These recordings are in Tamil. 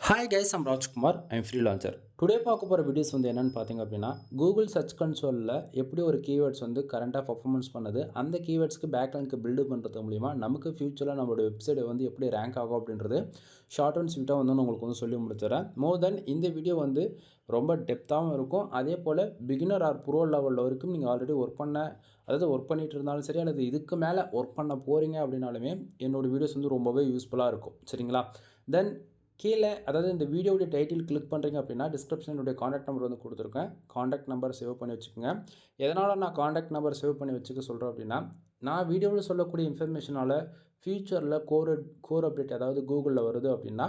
Hi guys, I'm Rajkumar. I'm freelancer. Today பார்க்க போகிற வீடியோஸ் வந்து என்னென்னு பார்த்தீங்க அப்படின்னா, கூகுள் சர்ச் கன்சோலில் எப்படி ஒரு கீவேர்ட்ஸ் வந்து கரண்ட்டாக பர்ஃபார்மன்ஸ் பண்ணுது, அந்த கீவேர்ட்ஸ்க்கு பேக்லிங்க்கு பில்டு பண்ணுறது மூலிமா நமக்கு ஃபியூச்சரில் நம்மளோட வெப்சைட் வந்து எப்படி ரேங்க் ஆகும் அப்படின்றது ஷார்ட் அண்ட் ஸ்வீட்டாக வந்து நான் உங்களுக்கு வந்து சொல்லி முடிச்சிடறேன். மோர் தென் இந்த வீடியோ வந்து ரொம்ப டெப்த்தாகவும் இருக்கும். அதே போல் பிகினர் ஆர் ப்ரோ லெவலில் வரைக்கும் நீங்கள் ஆல்ரெடி ஒர்க் பண்ணிட்டு இருந்தாலும் சரி, அல்லது இதுக்கு மேலே ஒர்க் பண்ண போகிறீங்க அப்படின்னாலுமே என்னோடய வீடியோஸ் வந்து ரொம்பவே யூஸ்ஃபுல்லாக இருக்கும். சரிங்களா? தென் கீழே, அதாவது இந்த வீடியோடைய டைட்டில் கிளிக் பண்ணுறீங்க அப்படின்னா டிஸ்கிரிப்ஷனுடைய காண்டாக்ட் நம்பர் வந்து கொடுத்துருக்கேன். காண்டாக்ட் நம்பர் சேவ் பண்ணி வச்சுக்கோங்க. எதனால் நான் காண்டாக்ட் நம்பர் சேவ் பண்ணி வச்சுக்க சொல்கிறேன் அப்படின்னா, நான் வீடியோவில் சொல்லக்கூடிய இன்ஃபர்மேஷனால் ஃபியூச்சரில் கோர் அப்டேட் அதாவது கூகுளில் வருது அப்படின்னா,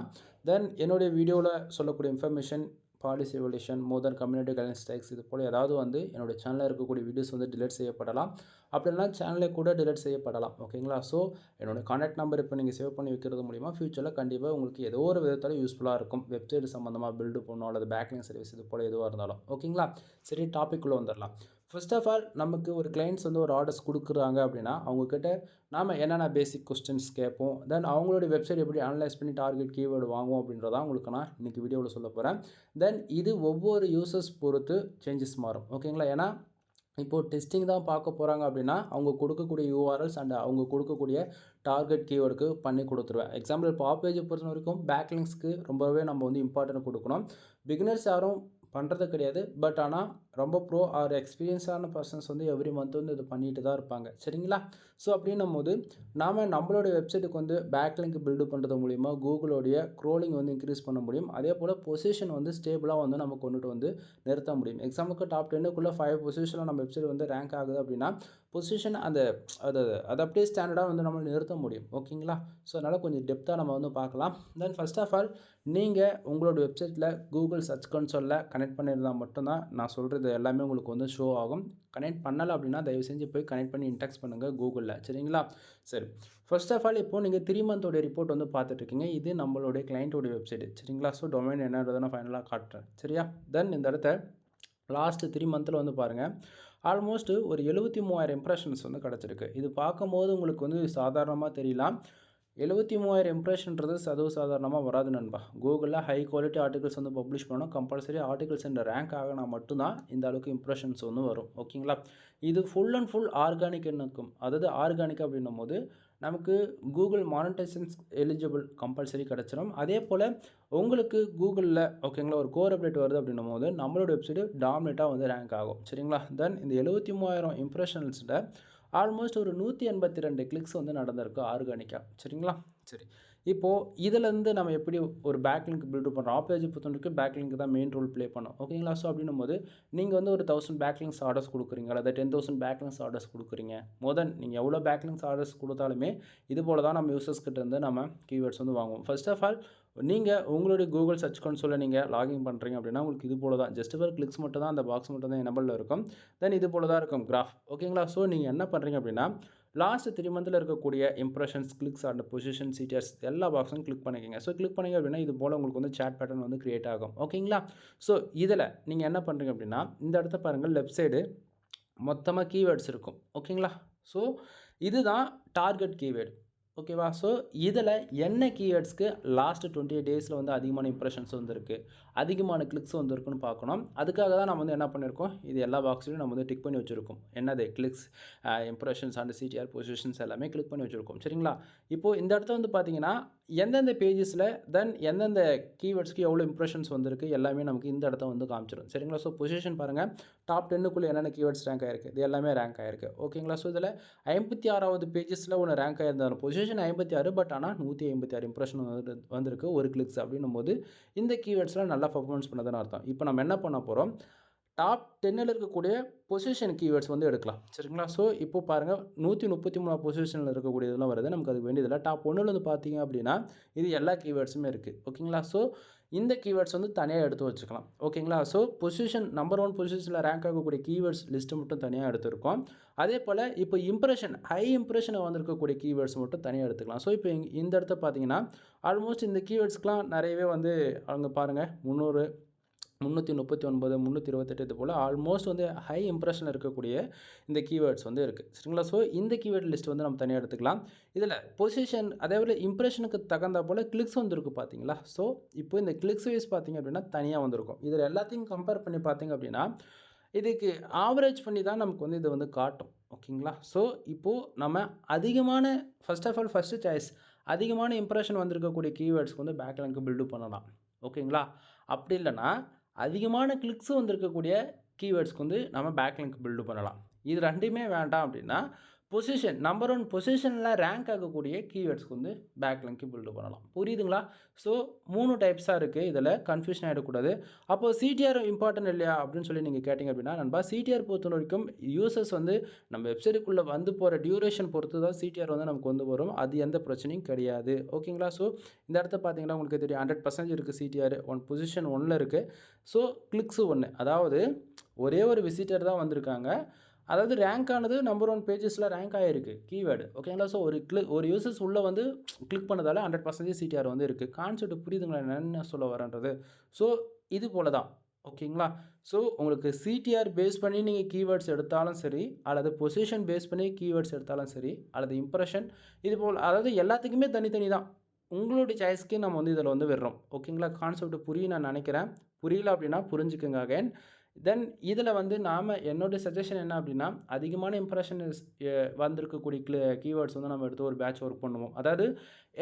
தென் என்னுடைய வீடியோவில் சொல்லக்கூடிய இன்ஃபர்மேஷன் பாலிசி எவல்யூஷன், மோர் தென் கம்யூனிட்டி கைட்லைன்ஸ் டேக்ஸ், இது போல் ஏதாவது வந்து என்னோடய சேனலில் இருக்கக்கூடிய வீடியோஸ் வந்து டிலீட் செய்யப்படலாம். அப்படி இல்லைனா சேனலை கூட டிலீட் செய்யப்படலாம். ஓகேங்களா? ஸோ என்னோடய காண்டாக்ட் நம்பர் இப்போ நீங்கள் சேவ் பண்ணி வைக்கிறது மூலிமா ஃபியூச்சரில் கண்டிப்பாக உங்களுக்கு ஏதோ ஒரு விதத்தில் யூஸ்ஃபுல்லாக இருக்கும். வெப்சைட் சம்மந்தமாக பில்டு பண்ணணும் அல்லது பேக்லிங் சர்வீஸ் இது போல் எதுவாக இருந்தாலும். ஓகேங்களா? சரி, டாப்பிக்குள்ளே வந்துடலாம். ஃபர்ஸ்ட் ஆஃப் ஆல், நமக்கு ஒரு கிளைண்ட்ஸ் வந்து ஒரு ஆர்டர்ஸ் கொடுக்குறாங்க அப்படின்னா அவங்கக்கிட்ட நாம் என்னென்ன பேசிக் கொஸ்டின்ஸ் கேட்போம், தென் அவங்களுடைய வெப்சைட் எப்படி அனலைஸ் பண்ணி டார்கெட் கீவேர்டு வாங்குவோம் அப்படின்றதான் உங்களுக்கு நான் இன்றைக்கி வீடியோவில் சொல்ல போகிறேன். தென் இது ஒவ்வொரு யூசர்ஸ் பொறுத்து சேஞ்சஸ் மாறும். ஓகேங்களா? ஏன்னா இப்போது டெஸ்டிங் தான் பார்க்க போகிறாங்க அப்படின்னா அவங்க கொடுக்கக்கூடிய யூஆர்எல்ஸ் அண்ட் அவங்க கொடுக்கக்கூடிய டார்கெட் கீவேர்டுக்கு பண்ணி கொடுத்துருவேன். எக்ஸாம்பிள் பாப் பேஜை பொறுத்த வரைக்கும் பேக்லிங்ஸ்க்கு ரொம்பவே நம்ம வந்து இம்பார்ட்டன்ட் கொடுக்கணும். பிகினர்ஸ் யாரும் பண்ணுறது கிடையாது. பட் ஆனால் ரொம்ப ப்ரோ ஆர் எக்ஸ்பீரியன்ஸான பர்சன்ஸ் வந்து எவ்ரி மந்த் வந்து இது பண்ணிட்டு தான் இருப்பாங்க. சரிங்களா? ஸோ அப்படின்னும் போது நாம் நம்மளோட வெப்சைட்டுக்கு வந்து பேக்லிங்க் பில்டு பண்ணுறது மூலிமா கூகுளோடைய க்ரோலிங் வந்து இன்க்ரீஸ் பண்ண முடியும். அதே போல் பொசிஷன் வந்து ஸ்டேபிளாக வந்து நம்ம கொண்டுட்டு வந்து நிறுத்த முடியும். எக்ஸாம்பிளுக்கு டாப் 10க்குள்ளே 5 பொசிஷனில் நம்ம வெப்சைட் வந்து ரேங்க் ஆகுது அப்படின்னா பொசிஷன் அது அப்படியே ஸ்டாண்டர்டாக வந்து நம்ம நிறுத்த முடியும். ஓகேங்களா? ஸோ அதனால் கொஞ்சம் டெப்த்தாக நம்ம வந்து பார்க்கலாம். தென் ஃபர்ஸ்ட் ஆஃப் ஆல், நீங்கள் உங்களோட வெப்சைட்டில் கூகுள் சர்ச் கன்சோலில் கனெக்ட் பண்ணியிருந்தால் மட்டும்தான் நான் சொல்கிறது எல்லாமே உங்களுக்கு வந்து ஷோ ஆகும். கனெக்ட் பண்ணலை அப்படின்னா தயவு செஞ்சு போய் கனெக்ட் பண்ணி இன்டெக்ஸ் பண்ணுங்கள் கூகுளில். சரிங்களா? சரி, ஃபர்ஸ்ட் ஆஃப் ஆல், இப்போது நீங்கள் 3 மந்தோடைய ரிப்போர்ட் வந்து பார்த்துட்ருக்கீங்க. இது நம்மளுடைய கிளைண்ட்டோடைய வெப்சைட்டு. சரிங்களா? ஸோ டொமைன் என்னன்றதை நான் ஃபைனலாக காட்டுறேன். சரியா? தென் இந்த இடத்த லாஸ்ட்டு 3 மந்தில் வந்து பாருங்கள், ஆல்மோஸ்ட்டு ஒரு 73,000 இம்ப்ரெஷன்ஸ் வந்து கிடச்சிருக்கு. இது பார்க்கும்போது உங்களுக்கு வந்து சாதாரணமாக தெரியலாம். 73,000 இம்ப்ரெஷன்றது சாதாரணமாக வராது நண்பா. கூகுளில் ஹை குவாலிட்டி ஆர்டிகல்ஸ் வந்து பப்ளிஷ் பண்ணணும். கம்பல்சரி ஆர்டிகல்ஸ் இந்த ரேங்க் ஆகினா மட்டும்தான் இந்த அளவுக்கு இம்ப்ரெஷன்ஸ் வந்து வரும். ஓகேங்களா? இது ஃபுல் அண்ட் ஃபுல் ஆர்கானிக் இருக்கும். அதாவது ஆர்கானிக் அப்படின்னும் போது நமக்கு கூகுள் மானிட்டைசேஷன்ஸ் எலிஜிபிள் கம்பல்சரி கிடச்சிடும். அதே போல் உங்களுக்கு கூகுளில் ஓகேங்களா ஒரு கோர் அப்டேட் வருது அப்படின்னும் போது நம்மளோட வெப்சைட்டு டாமினேட்டாக வந்து ரேங்க் ஆகும். சரிங்களா? தென் இந்த 73,000 இம்ப்ரெஷன்ஸில் ஆல்மோஸ்ட் ஒரு 182 கிளிக்ஸ் வந்து நடந்திருக்கு ஆர்கானிக்காக. சரிங்களா? சரி, இப்போது இதிலேருந்து நம்ம எப்படி ஒரு பேக்லிங்க் பில்டு பண்ணுறோம். ஆப் பேஜ் பொறுத்தவரைக்கும் பேக்லிங்க் தான் மெயின் ரோல் ப்ளே பண்ணும். ஓகேங்களா? ஸோ அப்படின்னும் போது நீங்கள் வந்து ஒரு 1000 பேக்லிங்ஸ் ஆர்டர்ஸ் கொடுக்குறீங்க அல்லது 10,000 பேக்லிங்ஸ் ஆர்டர்ஸ் கொடுக்குறீங்க. நீங்கள் எவ்வளோ பேக்லிங்ஸ் ஆர்டர்ஸ் கொடுத்தாலுமே இது போல தான் நம்ம யூசர்ஸ் கிட்ட இருந்து நம்ம கீவேர்ட்ஸ் வந்து வாங்குவோம். ஃபர்ஸ்ட் ஆஃப் ஆல், நீங்கள் உங்களுடைய கூகுள் சர்ச் கன்சோலில் நீங்கள் லாகின் பண்ணுறீங்க அப்படின்னா உங்களுக்கு இது போல தான் ஜஸ்ட் ஃபார் கிளிக்ஸ் மட்டும் தான், அந்த பாக்ஸ் மட்டும் தான் எனபிளில் இருக்கும். தென் இது போல தான் இருக்கும் கிராஃப். ஓகேங்களா? ஸோ நீங்கள் என்ன பண்ணுறீங்க அப்படின்னா லாஸ்ட் 3 மந்தில் இருக்கக்கூடிய இம்ப்ரெஷன்ஸ், கிளிக்ஸ் அண்ட் பொசிஷன், சிடிஆர்ஸ் எல்லா பாக்ஸும் கிளிக் பண்ணிக்கோங்க. ஸோ கிளிக் பண்ணிங்க அப்படின்னா இது போல் உங்களுக்கு வந்து சேட் பேட்டர்ன் வந்து கிரியேட் ஆகும். ஓகேங்களா? ஸோ இதில் நீங்கள் என்ன பண்ணுறீங்க அப்படின்னா இந்த இடத்த பாருங்கள், லெஃப்ட் சைடு மொத்தமாக கீவேர்ட்ஸ் இருக்கும். ஓகேங்களா? ஸோ இதுதான் டார்கெட் கீவேர்டு. ஓகேவா? ஸோ இதில் என்ன கீவேர்ட்ஸ்க்கு லாஸ்ட் 28 டேஸில் வந்து அதிகமான இம்ப்ரெஷன்ஸ் வந்துருக்கு, அதிகமான கிளிக்ஸ் வந்துருக்குன்னு பார்க்கணும். அதுக்காக தான் நம்ம வந்து என்ன பண்ணியிருக்கோம், இது எல்லா பாக்ஸ்லையும் நம்ம வந்து டிக் பண்ணி வச்சுருக்கோம். என்னது? Clicks, impressions and CTR positions எல்லாமே கிளிக் பண்ணி வச்சுருக்கோம். சரிங்களா? இப்போது இந்த இடத்த வந்து பார்த்தீங்கன்னா எந்தெந்த பேஜஸில் தென் எந்தெந்த கீவேர்ட்ஸ்க்கு எவ்வளோ இம்ப்ரெஷன்ஸ் வந்திருக்கு எல்லாமே நமக்கு இந்த இடத்த வந்து காமிச்சிடும். சரிங்களா? ஸோ பொசிஷன் பாருங்கள், டாப் 10க்குள்ளே என்னென்ன கீவேர்ட்ஸ் ரேங்க் ஆகிருக்கு, இது எல்லாமே ரேங்க் ஆகிருக்கு. ஓகேங்களா? ஸோ இதில் 56வது பேஜஸில் ஒன்று ரேங்க் ஆகிருந்தாலும் பொசிஷன் 56, பட் ஆனால் 156 இம்ப்ரெஷன் வந்திருக்கு ஒரு கிளிக்ஸ் அப்படின்னும் போது இந்த கீவேர்ட்ஸில் நல்லா பர்ஃபார்மன்ஸ் பண்ணதுன்னு அர்த்தம். இப்போ நம்ம என்ன பண்ண போகிறோம், டாப் 10ல் இருக்கக்கூடிய பொசிஷன் கீவேர்ட்ஸ் வந்து எடுக்கலாம். சரிங்களா? ஸோ இப்போ பாருங்கள் 133 பொசிஷனில் இருக்கக்கூடிய இதெல்லாம் வருது, நமக்கு அதுக்கு வேண்டியதில்லை. டாப் 1ல் வந்து பார்த்தீங்க அப்படின்னா இது எல்லா கீவேர்ட்ஸுமே இருக்குது. ஓகேங்களா? ஸோ இந்த கீவேர்ட்ஸ் வந்து தனியாக எடுத்து வச்சுக்கலாம். ஓகேங்களா? ஸோ பொசிஷன் நம்பர் 1 பொசிஷனில் ரேங்க் ஆகக்கூடிய கீவேர்ட்ஸ் லிஸ்ட்டு மட்டும் தனியாக எடுத்துருக்கோம். அதே போல் இப்போ இம்ப்ரெஷன், ஹை இம்ப்ரெஷனை வந்திருக்கக்கூடிய கீவேர்ட்ஸ் மட்டும் தனியாக எடுத்துக்கலாம். ஸோ இப்போ இந்த இடத்த பார்த்தீங்கன்னா ஆல்மோஸ்ட் இந்த கீவேர்ட்ஸ்க்கெலாம் நிறையவே வந்து அவங்க பாருங்கள் 300 339, 328 இது போல் ஆல்மோஸ்ட் வந்து ஹை இம்ப்ரெஷன் இருக்கக்கூடிய இந்த கீவேர்ட்ஸ் வந்து இருக்குது. சரிங்களா? ஸோ இந்த கீவேர்ட் லிஸ்ட் வந்து நம்ம தனியாக எடுத்துக்கலாம். இதில் பொசிஷன் அதே போல் இம்ப்ரெஷனுக்கு தகுந்த போல் கிளிக்ஸ் வந்துருக்கு பார்த்தீங்களா? ஸோ இப்போ இந்த கிளிக்ஸ் வைஸ் பார்த்தீங்க அப்படின்னா தனியாக வந்திருக்கும். இதில் எல்லாத்தையும் கம்பேர் பண்ணி பார்த்தீங்க அப்படின்னா இதுக்கு ஆவரேஜ் பண்ணி தான் நமக்கு வந்து இது வந்து காட்டும். ஓகேங்களா? ஸோ இப்போது நம்ம அதிகமான ஃபஸ்ட்டு சாய்ஸ் அதிகமான இம்ப்ரெஷன் வந்திருக்கக்கூடிய கீவேர்ட்ஸ்க்கு வந்து பேக்லிங்க் பில்டு பண்ணலாம். ஓகேங்களா? அப்படி இல்லைனா அதிகமான கிளிக்ஸ் வந்திருக்கக்கூடிய கீவேர்ட்ஸ்க்கு வந்து நம்ம பேக்லிங்க் பில்டு பண்ணலாம். இது ரெண்டுமே வேண்டாம் அப்படின்னா பொசிஷன் நம்பர் 1 பொசிஷனில் ரேங்க் ஆகக்கூடிய கீவேர்ட்ஸ்க்கு வந்து பேக்லிங்க் பில்டு பண்ணலாம். புரியுதுங்களா? ஸோ 3 டைப்ஸாக இருக்குது. இதில் கன்ஃபியூஷன் ஆகிடக்கூடாது. அப்போது சிடிஆர் இம்பார்ட்டன்ட் இல்லையா அப்படின்னு சொல்லி நீங்கள் கேட்டிங்க அப்படின்னா நண்பா, சிடிஆர் பொறுத்த வரைக்கும் யூசர்ஸ் வந்து நம்ம வெப்சைட்டுக்குள்ளே வந்து போகிற டியூரேஷன் பொறுத்து தான் சிடிஆர் வந்து நமக்கு வந்து வரும். அது எந்த பிரச்சனையும் கிடையாது. ஓகேங்களா? ஸோ இந்த இடத்த பார்த்தீங்கன்னா உங்களுக்கு தெரியும் 100% இருக்குது சிடிஆர். பொசிஷன் 1ல் இருக்குது. ஸோ கிளிக்ஸு 1, அதாவது ஒரே ஒரு விசிட்டர் தான் வந்திருக்காங்க. அதாவது ரேங்க் ஆனது நம்பர் 1 பேஜஸில் ரேங்க் ஆகிருக்கு கீவேர்டு. ஓகேங்களா? ஸோ ஒரு யூசர்ஸ் உள்ளே வந்து கிளிக் பண்ணதால் 100% சிடிஆர் வந்து இருக்குது. கான்செப்ட் புரியுதுங்களா நான் என்ன சொல்ல வரேன்றது? ஸோ இது போல தான். ஓகேங்களா? ஸோ உங்களுக்கு சிடிஆர் பேஸ் பண்ணி நீங்கள் கீவேர்ட்ஸ் எடுத்தாலும் சரி, அல்லது பொசிஷன் பேஸ் பண்ணி கீவேர்ட்ஸ் எடுத்தாலும் சரி, அல்லது இம்ப்ரெஷன் இது போல், அதாவது எல்லாத்துக்குமே தனித்தனி தான். உங்களுடைய சாய்ஸ்க்கு நம்ம வந்து இதில் வந்து விடுறோம். ஓகேங்களா? கான்செப்ட் புரியும் நான் நினைக்கிறேன். புரியல அப்படின்னா புரிஞ்சுக்குங்க அகைன். தென் இதில் வந்து என்னுடைய சஜஷன் என்ன அப்படின்னா, அதிகமான இம்ப்ரெஷன் வந்திருக்கக்கூடிய கீவேர்ட்ஸ் வந்து நம்ம எடுத்து ஒரு பேட்ச் ஒர்க் பண்ணுவோம். அதாவது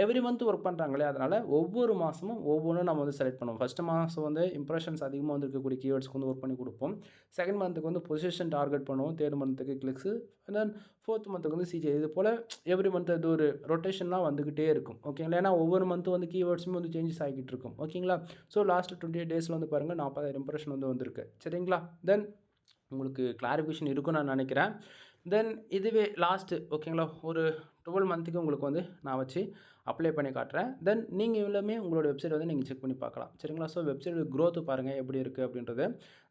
எவ்ரி மந்த் ஒர்க் பண்ணுறாங்களே, அதனால் ஒவ்வொரு மாதமும் ஒவ்வொன்றும் நம்ம வந்து செலக்ட் பண்ணுவோம். ஃபஸ்ட்டு மாதம் வந்து இம்ப்ரெஷன்ஸ் அதிகமாக வந்திருக்கக்கூடிய கீவேர்ட்ஸ்க்கு வந்து ஒர்க் பண்ணி கொடுப்போம். செகண்ட் மந்த்துக்கு வந்து பொசிஷன் டார்கெட் பண்ணுவோம். தேர்ட் மந்த்துக்கு கிளிக்ஸு, தென் ஃபோர்த் மந்த்துக்கு வந்து சிஜே. இது போல் எவ்ரி மந்த் இது ஒரு ரொட்டேஷன்லாம் வந்துக்கிட்டே இருக்கும். ஓகேங்களா? ஏன்னா ஒவ்வொரு மந்த்தும் வந்து கீவேர்ட்ஸுமே வந்து சேஞ்சஸ் ஆகிட்டு இருக்கும். ஓகேங்களா? ஸோ லாஸ்ட் 28 டேஸில் வந்து பாருங்கள் 40,000 இம்ப்ரெஷன் வந்து வந்திருக்கு. சரிங்களா? தென் உங்களுக்கு கிளாரிஃபிகேஷன் இருக்கும்னு நான் நினைக்கிறேன். தென் இதுவே லாஸ்ட்டு ஓகேங்களா, ஒரு 12 மந்த்துக்கு உங்களுக்கு வந்து நான் வச்சு அப்ளை பண்ணி காட்டுறேன். தென் நீங்கள் இவ்வளோமே உங்களோட வெப்சைட் வந்து நீங்கள் செக் பண்ணி பார்க்கலாம். சரிங்களா? ஸோ வெப்சைட் க்ரோத் பாருங்கள் எப்படி இருக்குது அப்படின்றது.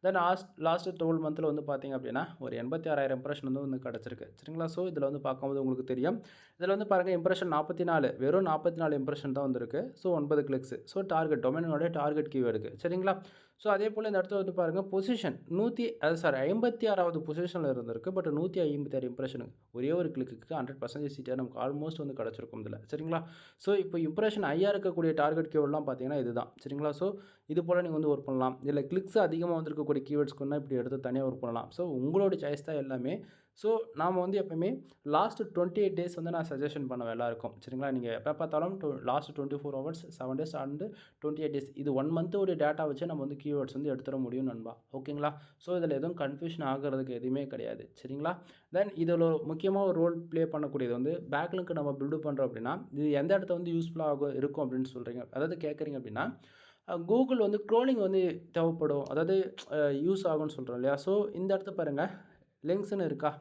தென் லாஸ்ட்டு 12 மந்த்தில் வந்து பார்த்தீங்க அப்படின்னா ஒரு 86,000 இம்ப்ரெஷன் வந்து கிடச்சிருக்கு. சரிங்களா? ஸோ இதில் வந்து பார்க்கும்போது உங்களுக்கு தெரியும். இதில் வந்து பாருங்கள் இம்ப்ரெஷன் 44, வெறும் 44 இம்ப்ரெஷன் தான் வந்திருக்கு. So 9 clicks. ஸோ டார்கெட் டொமைனோட டார்கெட் கீவேர்டுக்கு. சரிங்களா? ஸோ அதே போல் இந்த இடத்துல வந்து பாருங்கள் பொசிஷன் 56வது பொசிஷனில் இருந்திருக்கு. பட் 156 இம்ப்ரெஷனுக்கு ஒரே ஒரு கிளிக்கு 100% சீட்டாக நமக்கு ஆல்மோஸ்ட் வந்து கிடச்சிருக்கும் இதில். சரிங்களா? ஸோ இப்போ இம்ப்ரெஷன் ஹையாக இருக்கக்கூடிய டார்கெட் கீவேர்ட்லாம் பார்த்தீங்கன்னா இதுதான். சரிங்களா? ஸோ இது போல் நீங்கள் வந்து ஒர்க் பண்ணலாம். இதில் கிளிக்ஸ் அதிகமாக வந்திருக்கக்கூடிய கீவேர்ட்ஸ்க்குன்னா இப்படி எடுத்து தனியாக ஒர்க் பண்ணலாம். ஸோ உங்களோட சாய்ஸ் தான் எல்லாமே. ஸோ நாம் வந்து எப்போயுமே லாஸ்ட் 28 டேஸ் வந்து நான் சஜஷன் பண்ணுவேன் எல்லாருக்கும். சரிங்களா? நீங்கள் எப்போ பார்த்தாலும் last 24 hours 7 days and 28 days இது 1 மந்த்தோடைய டேட்டா வச்சு நம்ம வந்து கீவேர்ட்ஸ் வந்து எடுத்துட முடியும் நண்பா. ஓகேங்களா? ஸோ இதில் எதுவும் கன்ஃபியூஷன் ஆகிறதுக்கு எதுவுமே கிடையாது. சரிங்களா? தென் இதில் முக்கியமாக ஒரு ரோல் ப்ளே பண்ணக்கூடியது வந்து பேக்லிங்க் நம்ம பில்டு பண்ணுறோம் அப்படின்னா இது எந்த இடத்த வந்து யூஸ்ஃபுல்லாக இருக்கும் அப்படின்னு சொல்கிறீங்க, அதாவது கேட்குறீங்க அப்படின்னா கூகுள் வந்து க்ரோலிங் வந்து தேவைப்படும், அதாவது யூஸ் ஆகும்னு சொல்கிறோம் இல்லையா? ஸோ இந்த இடத்த பாருங்கள், லிங்க்ஸ்னு இருக்கா?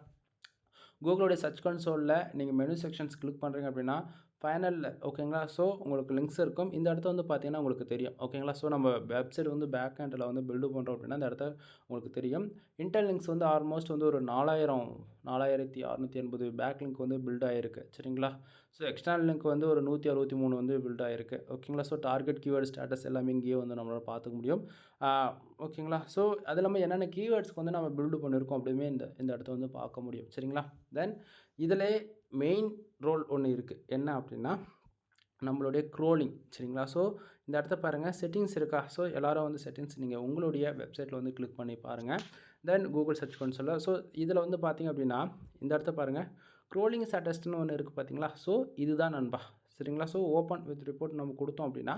கூகுளோடைய சர்ச் கன்சோலில் நீங்கள் மெனு செக்ஷன்ஸ் கிளிக் பண்ணுறீங்க அப்படின்னா ஃபைனலில் ஓகேங்களா? ஸோ உங்களுக்கு லிங்க்ஸ் இருக்கும். இந்த இடத்த வந்து பார்த்தீங்கன்னா உங்களுக்கு தெரியும். ஓகேங்களா? ஸோ நம்ம வெப்சைட் வந்து பேக் எண்டில் வந்து பில்டு பண்ணுறோம் அப்படின்னா இந்த இடத்த உங்களுக்கு தெரியும். இன்டர் லிங்க்ஸ் வந்து ஆல்மோஸ்ட் வந்து ஒரு 4680 பேக் லிங்க் வந்து பில்ட் ஆகிருக்கு. சரிங்களா? ஸோ எக்ஸ்டர்னல் லிங்க் வந்து ஒரு 163 வந்து பில்ட் ஆகிருக்கு. ஓகேங்களா? ஸோ டார்கெட் கீவேர்டு ஸ்டேட்டஸ் எல்லாமே இங்கேயே வந்து நம்மளால் பார்த்துக்க முடியும். ஓகேங்களா? ஸோ அது இல்லாமல் என்னென்ன கீவேர்ட்ஸ்க்கு வந்து நம்ம பில்டு பண்ணியிருக்கோம் அப்படியுமே இந்த இடத்த வந்து பார்க்க முடியும். சரிங்களா? தென் இதிலே மெயின் ரோல் ஒன்று இருக்குது. என்ன அப்படின்னா நம்மளுடைய க்ரோலிங். சரிங்களா? ஸோ இந்த இடத்த பாருங்கள், செட்டிங்ஸ் இருக்கா? ஸோ எல்லோரும் வந்து செட்டிங்ஸ் நீங்கள் உங்களுடைய வெப்சைட்டில் வந்து கிளிக் பண்ணி பாருங்கள். தென் கூகுள் சர்ச் கன்சோலில் ஸோ இதில் வந்து பார்த்திங்க அப்படின்னா இந்த இடத்த பாருங்கள், க்ரோலிங் ஸ்டேட்டஸ்னு ஒன்று இருக்குது பார்த்தீங்களா? ஸோ இதுதான் நண்பா. சரிங்களா? ஸோ ஓப்பன் வித் ரிப்போர்ட் நம்ம கொடுத்தோம் அப்படின்னா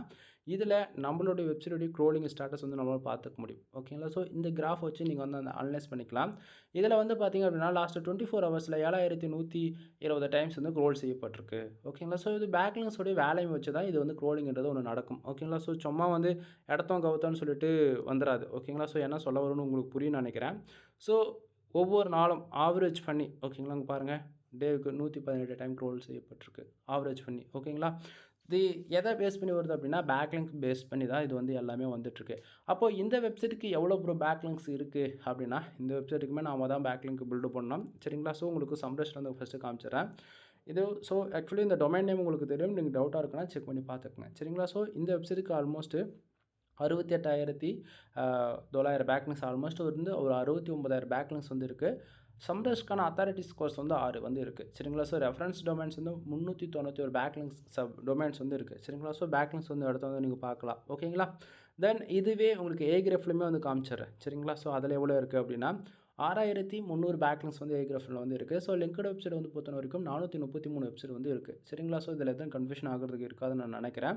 இதில் நம்மளுடைய வெப்சைட்டுடைய க்ரோலிங் ஸ்டேட்டஸ் வந்து நம்மளால் பார்த்துக்க முடியும். ஓகேங்களா? ஸோ இந்த கிராஃப் வச்சு நீங்கள் வந்து அந்த அனலைஸ் பண்ணிக்கலாம். இதில் வந்து பார்த்திங்க அப்படின்னா லாஸ்ட் 24 ஹவர்ஸில் 7120 டைம்ஸ் வந்து க்ரோல் செய்யப்பட்டிருக்கு. ஓகேங்களா? ஸோ இது பேக்லிங்ஸோடைய வேலையை வச்சு தான் இது வந்து க்ரோலிங்கிறது ஒன்று நடக்கும். ஓகேங்களா? ஸோ சும்மா வந்து இடத்தம் கவுத்தம்னு சொல்லிட்டு வந்துடாது. ஓகேங்களா? ஸோ என்ன சொல்ல வரும்னு உங்களுக்கு புரியும்னு நினைக்கிறேன். ஸோ ஒவ்வொரு நாளும் ஆவரேஜ் பண்ணி ஓகேங்களா? அங்கே பாருங்கள், டேவுக்கு 118 டைம் க்ரோல் செய்யப்பட்டிருக்கு ஆவரேஜ் பண்ணி. ஓகேங்களா? இது எதை பேஸ் பண்ணி வருது அப்படின்னா பேக்லிங்க் பேஸ் பண்ணி தான் இது வந்து எல்லாமே வந்துட்டுருக்கு. அப்போது இந்த வெப்சைட்டுக்கு எவ்வளோ பேக்லிங்க்ஸ் இருக்குது அப்படின்னா இந்த வெப்சைட்டுக்குமே நாம தான் பேக்லிங்க் பில்டு பண்ணோம். சரிங்களா? ஸோ உங்களுக்கு சம்ரேஷன் வந்து ஃபஸ்ட்டு காமிச்சிடுறேன். இது ஸோ ஆக்சுவலி இந்த டொமைன் நேம் உங்களுக்கு தெரியும். நீங்கள் டவுட்டாக இருக்குன்னா செக் பண்ணி பார்த்துக்குங்க. சரிங்களா? ஸோ இந்த வெப்சைட்டுக்கு ஆல்மோஸ்ட்டு 68,900 பேக்லிங்ஸ் ஆல்மோஸ்ட் வந்து ஒரு 69,000 பேக்லிங்ஸ் வந்து இருக்குது. சம்ரஷ்க்கான அத்தாரிட்டி ஸ்கோர்ஸ் வந்து 6 வந்து இருக்குது. சரிங்களா? ஸோ ரெஃபரன்ஸ் டொமைன்ஸ் வந்து 391 பேக்லிங்ஸ் டொமைன்ஸ் வந்து இருக்குது. சரிங்களா? ஸோ பேக்லிங்ஸ் வந்து இடத்த வந்து நீங்கள் பார்க்கலாம். ஓகேங்களா? தென் இதுவே உங்களுக்கு ஏ கிராஃப்லையுமே வந்து காமிச்சிடுறேன். சரிங்களா? ஸோ அதில் எவ்வளோ இருக்குது அப்படின்னா 6,300 பேக்லிங்ஸ் வந்து ஏ கிராஃபில் வந்து இருக்குது. ஸோ லிங்க்டு வெப்சைட் வந்து பொறுத்த வரைக்கும் 433 வெப்சைட் வந்து இருக்குது. சரிங்களா? ஸோ இதில் எதுவும் கன்ஃபியூஷன் ஆகிறதுக்கு இருக்காதுன்னு நான் நினைக்கிறேன்.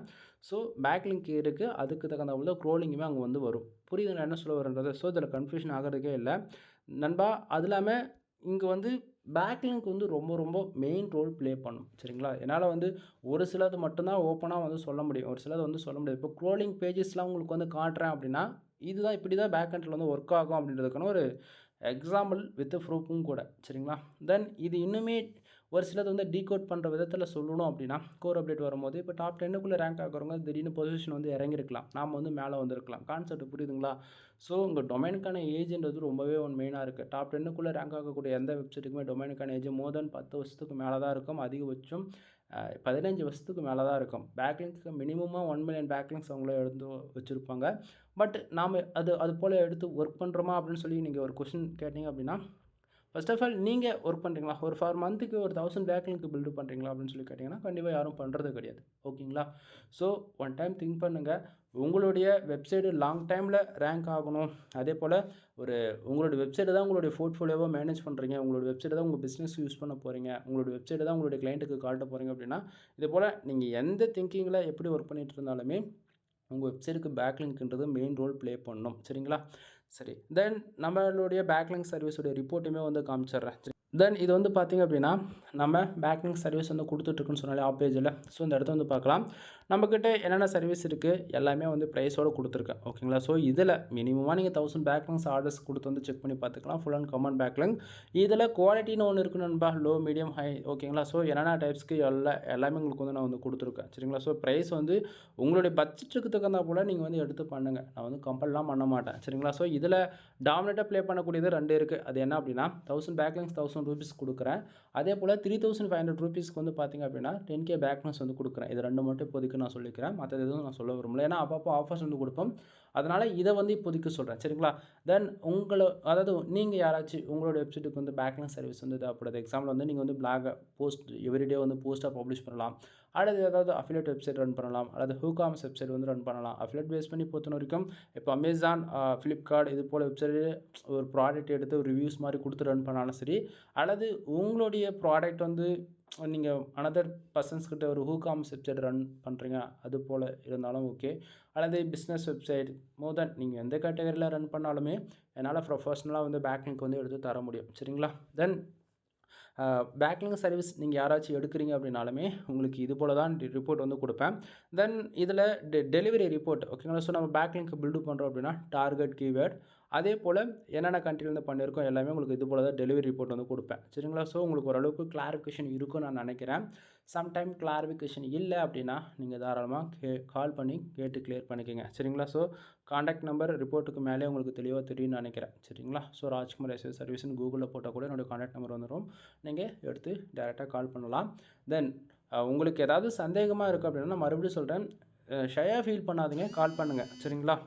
ஸோ பேக்லிங்க் இருக்குது, அதுக்கு தகுந்த க்ரோலிங்குமே அங்கே வந்து வரும். புரியுது நான் என்ன சொல்ல வரேன்றது? ஸோ இதில் கன்ஃபியூஷன் ஆகிறதுக்கே இல்லை நண்பா. அது இல்லாமல் இங்கே வந்து பேக்லிங்க் வந்து ரொம்ப ரொம்ப மெயின் ரோல் ப்ளே பண்ணும். சரிங்களா? என்னால் வந்து ஒரு சிலது மட்டும்தான் ஓப்பனாக வந்து சொல்ல முடியும், ஒரு சிலது வந்து சொல்ல முடியாது. இப்போ க்ரோலிங் பேஜஸ்லாம் உங்களுக்கு வந்து காட்டுறேன் அப்படின்னா இதுதான் இப்படி தான் பேக் எண்டில் வந்து ஒர்க் ஆகும் அப்படின்றதுக்கான ஒரு எக்ஸாம்பிள் வித் ப்ரூஃபும் கூட. சரிங்களா? தென் இது இன்னுமே ஒரு சிலது வந்து டீகோட் பண்ணுற விதத்தில் சொல்லணும் அப்படின்னா கோர் அப்டேட் வரும்போது இப்போ டாப் 10க்குள்ளே ரேங்க் ஆகிறவங்க திடீர்னு பொசிஷன் வந்து இறங்கியிருக்கலாம், நாம் வந்து மேலே வந்திருக்கலாம். கான்செப்ட் புரியுதுங்களா? ஸோ உங்கள் டொமைனுக்கான ஏஜ்ன்றது ரொம்பவே மெயினாக இருக்குது. டாப் 10க்குள்ளே ரேங்க் ஆகக்கூடிய எந்த வெப்சைட்டுக்குமே டொமைனுக்கான ஏஜ் மோர் தென் 10 வருஷத்துக்கு மேலே தான் இருக்கும். அதிகபட்சம் 15 வருஷத்துக்கு மேலே தான் இருக்கும். பேக்லிங்க்கு மினிமமாக 1 மில்லியன் பேக்லிங்ஸ் அவங்களே எடுத்து வச்சுருப்பாங்க. பட் நாம் அது போல் எடுத்து ஒர்க் பண்ணுறோமா அப்படின்னு சொல்லி நீங்கள் ஒரு கொஷின் கேட்டிங்க அப்படின்னா, ஃபர்ஸ்ட் ஆஃப் ஆல் நீங்கள் ஒர்க் பண்ணுறீங்களா? ஒரு ஃபார் மந்த்துக்கு ஒரு 1000 பேக்லிங்க் பில்டு பண்ணுறீங்களா அப்படின்னு சொல்லி கேட்டிங்கன்னா கண்டிப்பாக யாரும் பண்ணுறது கிடையாது. ஓகேங்களா? ஸோ ஒன் டைம் திங்க் பண்ணுங்கள். உங்களுடைய வெப்சைட்டு லாங் டைமில் ரேங்க் ஆகணும். அதே போல் உங்களுடைய வெப்சைட்டை தான் உங்களுடைய போர்ட்ஃபோலியோவாக மேனேஜ் பண்ணுறீங்க, உங்களோட வெப்சைட்டை தான் உங்கள் பிஸ்னஸ் யூஸ் பண்ண போகிறீங்க, உங்களோட வெப்சைட்டை தான் உங்களுடைய கிளைண்ட்டுக்கு காட்ட போகிறீங்க அப்படின்னா இதே போல் நீங்கள் எந்த திங்கிங்கில் எப்படி ஒர்க் பண்ணிகிட்டு இருந்தாலுமே உங்கள் வெப்சைட்டுக்கு பேக்லிங்க்ன்றது மெயின் ரோல் ப்ளே பண்ணணும். சரிங்களா? சரி, தென் நம்மளுடைய பேக்லிங்க் சர்வீஸோடைய ரிப்போர்ட்டுமே வந்து காமிச்சிடுறேன். தென் இது வந்து பார்த்திங்க அப்படின்னா நம்ம பேக்லிங்க் சர்வீஸ் வந்து கொடுத்துட்ருக்குன்னு சொன்னாலே ஆப் பேஜில். ஸோ இந்த இடத்த வந்து பார்க்கலாம். நம்மக்கிட்ட என்னென்ன சர்வீஸ் இருக்குது எல்லாமே வந்து ப்ரைஸோடு கொடுத்துருக்கேன். ஓகேங்களா? ஸோ இதில் மினிமமாக நீங்கள் 1000 பேக்லிங்ஸ் ஆர்டர்ஸ் கொடுத்து வந்து செக் பண்ணி பார்த்துக்கலாம். Full and comment பேக்லிங். இதில் குவாலிட்டின்னு ஒன்று இருக்குது நண்பா, லோ மீடியம் ஹை. ஓகேங்களா? ஸோ என்னென்ன டைப்ஸ்க்கு எல்லாமே உங்களுக்கு வந்து நான் வந்து கொடுத்துருக்கேன். சரிங்களா? ஸோ ப்ரைஸ் வந்து உங்களுடைய பட்ஜெட்டுக்கு தகுந்த போல் நீங்கள் வந்து எடுத்து பண்ணுங்கள். நான் வந்து கம்பல்லாம் பண்ண மாட்டேன். சரிங்களா? ஸோ இதில் டாமினேட்டாக ப்ளே பண்ணக்கூடியது 2 இருக்குது. அது என்ன அப்படின்னா 1000 பேக்லிங்ஸ் 1000 ரூபீஸ் கொடுக்குறேன். அதே போல் 3500 ரூபீஸ்க்கு வந்து பார்த்திங்க அப்படின்னா 10K பேக்லிங்ஸ் வந்து கொடுக்குறேன். இது 2 மட்டும் இப்போதைக்கு நான் சொல்லிக்கிறேன். மற்றது எதுவும் நான் சொல்ல விரும்பல. ஏன்னா அப்பப்போ ஆஃபர்ஸ் வந்து கொடுப்போம். அதனால் இதை வந்து இப்போதைக்கு சொல்கிறேன். சரிங்களா? தென் அதாவது நீங்கள் யாராச்சும் உங்களோட வெப்சைட்டுக்கு வந்து பேக்லிங் சர்வீஸ் வந்து தேவைப்படுது. எக்ஸாம்பிள் வந்து நீங்கள் வந்து பிளாகை போஸ்ட் எவ்ரிடே வந்து போஸ்ட்டாக பப்ளிஷ் பண்ணலாம், அல்லது ஏதாவது அஃபிலியேட் வெப்சைட் ரன் பண்ணலாம், அல்லது WooCommerce வெப்சைட் வந்து ரன் பண்ணலாம். அஃபிலியேட் பேஸ் பண்ணி பொறுத்த வரைக்கும் இப்போ அமேசான், ஃப்ளிப்கார்ட் இது போல் வெப்சைட்டு ஒரு ப்ராடக்ட் எடுத்து ஒரு ரிவ்யூஸ் மாதிரி கொடுத்து ரன் பண்ணாலும் சரி, அல்லது உங்களுடைய ப்ராடக்ட் வந்து நீங்கள் அனதர் பர்சன்ஸ்கிட்ட ஒரு WooCommerce வெப்சைட் ரன் பண்ணுறீங்க அது போல் இருந்தாலும் ஓகே, அல்லது பிஸ்னஸ் வெப்சைட் மோர் தென் நீங்கள் எந்த கேட்டகரியில் ரன் பண்ணாலுமே என்னால் ப்ரொஃபஷ்னலாக வந்து பேக்லிங்க் வந்து எடுத்து தர முடியும். சரிங்களா? தென் பேக்லிங்க் சர்வீஸ் நீங்கள் யாராச்சும் எடுக்கிறீங்க அப்படின்னாலுமே உங்களுக்கு இது போல் தான் ரிப்போர்ட் வந்து கொடுப்பேன். தென் இதில் டெலிவரி ரிப்போர்ட். ஓகேங்களா? ஸோ நம்ம பேக்லிங்க் பில்டு பண்ணுறோம் அப்படின்னா டார்கெட் கீவேர்ட் அதே போல் என்னென்ன கண்ட்ரிலேருந்து பண்ணியிருக்கோம் எல்லாமே உங்களுக்கு இது போல் தான் டெலிவரி ரிப்போர்ட் வந்து கொடுப்பேன். சரிங்களா? ஸோ உங்களுக்கு ஓரளவுக்கு கிளாரிஃபிகேஷன் இருக்கும்னு நான் நினைக்கிறேன். சம்டைம் கிளாரிஃபிகேஷன் இல்லை அப்படின்னா நீங்கள் தாராளமாக கால் பண்ணி கேட்டு கிளியர் பண்ணிக்கோங்க. சரிங்களா? ஸோ காண்டாக்ட் நம்பர் ரிப்போர்ட்டுக்கு மேலே உங்களுக்கு தெளிவாக தெரியும்னு நினைக்கிறேன். சரிங்களா? ஸோ ராஜ்குமார் எஸ்எஸ் சர்வீஸ்னு கூகுளில் போட்டால் கூட என்னோடய காண்டாக்ட் நம்பர் வந்துடும். நீங்கள் எடுத்து டேரெக்டாக கால் பண்ணலாம். தென் உங்களுக்கு ஏதாவது சந்தேகமாக இருக்குது அப்படின்னா நான் மறுபடியும் சொல்கிறேன், ஷையாக ஃபீல் பண்ணாதீங்க, கால் பண்ணுங்கள். சரிங்களா?